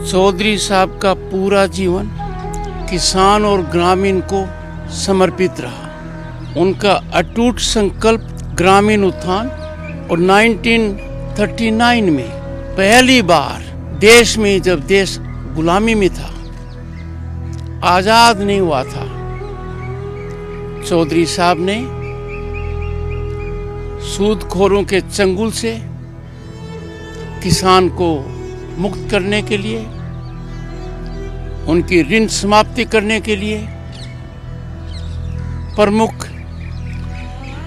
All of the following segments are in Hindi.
चौधरी साहब का पूरा जीवन किसान और ग्रामीण को समर्पित रहा। उनका अटूट संकल्प ग्रामीण उत्थान और 1939 में पहली बार देश में, जब देश गुलामी में था, आजाद नहीं हुआ था, चौधरी साहब ने सूदखोरों के चंगुल से किसान को मुक्त करने के लिए, उनकी ऋण समाप्ति करने के लिए प्रमुख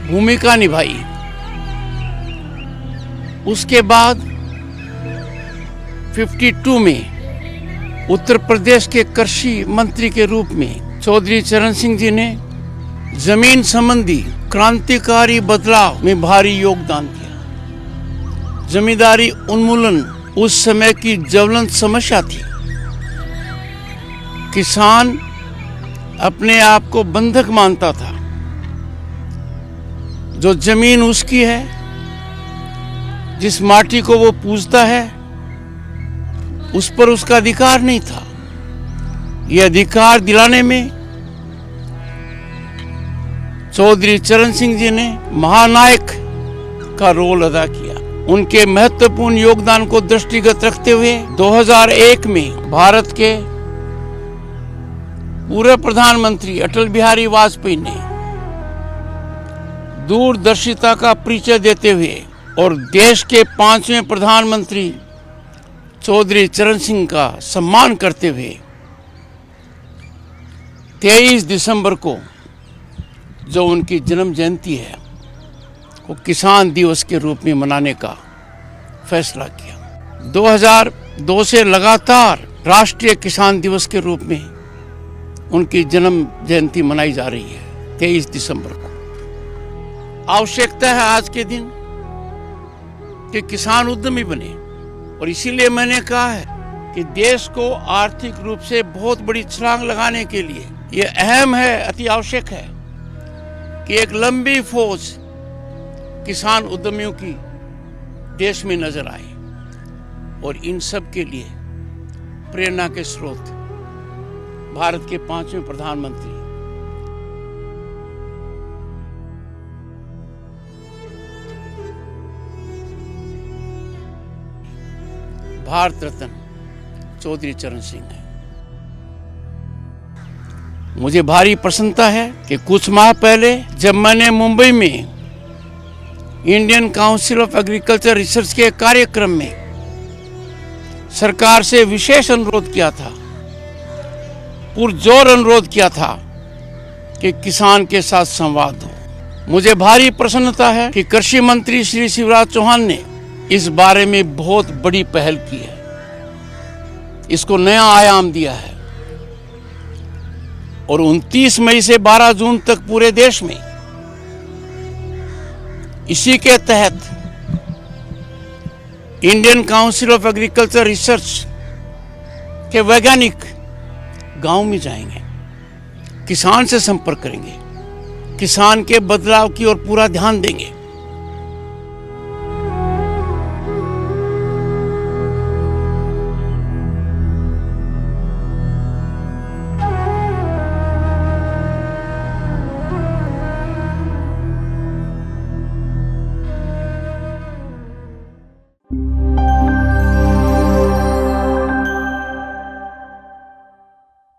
भूमिका निभाई। उसके बाद 52 में उत्तर प्रदेश के कृषि मंत्री के रूप में चौधरी चरण सिंह जी ने जमीन संबंधी क्रांतिकारी बदलाव में भारी योगदान दिया। जमींदारी उन्मूलन उस समय की ज्वलंत समस्या थी। किसान अपने आप को बंधक मानता था। जो जमीन उसकी है, जिस माटी को वो पूजता है, उस पर उसका अधिकार नहीं था। ये अधिकार दिलाने में चौधरी चरण सिंह जी ने महानायक का रोल अदा किया। उनके महत्वपूर्ण योगदान को दृष्टिगत रखते हुए 2001 में भारत के पूर्व प्रधानमंत्री अटल बिहारी वाजपेयी ने दूरदर्शिता का परिचय देते हुए और देश के 5वें प्रधानमंत्री चौधरी चरण सिंह का सम्मान करते हुए 23 दिसंबर को, जो उनकी जन्म जयंती है, को किसान दिवस के रूप में मनाने का फैसला किया। 2002 से लगातार राष्ट्रीय किसान दिवस के रूप में उनकी जन्म जयंती मनाई जा रही है 23 दिसंबर को। आवश्यकता है आज के दिन कि किसान उद्यमी बने, और इसीलिए मैंने कहा है कि देश को आर्थिक रूप से बहुत बड़ी छलांग लगाने के लिए यह अहम है, अति आवश्यक है कि एक लंबी फौज किसान उद्यमियों की देश में नजर आए। और इन सब के लिए प्रेरणा के स्रोत भारत के 5वें प्रधानमंत्री भारत रत्न चौधरी चरण सिंह है। मुझे भारी प्रसन्नता है कि कुछ माह पहले जब मैंने मुंबई में Indian council of agriculture research के कार्यक्रम में सरकार से विशेष अनुरोध किया था, पुरजोर अनुरोध किया था कि किसान के साथ संवाद हो, मुझे भारी प्रसन्नता है कि कृषि मंत्री श्री शिवराज चौहान ने इस बारे में बहुत बड़ी पहल की है, इसको नया आयाम दिया है। और 29 मई से 12 जून तक पूरे देश में इसी के तहत Indian council of agriculture research के वैज्ञानिक गांव में जाएंगे, किसान से संपर्क करेंगे, किसान के बदलाव की ओर पूरा ध्यान देंगे।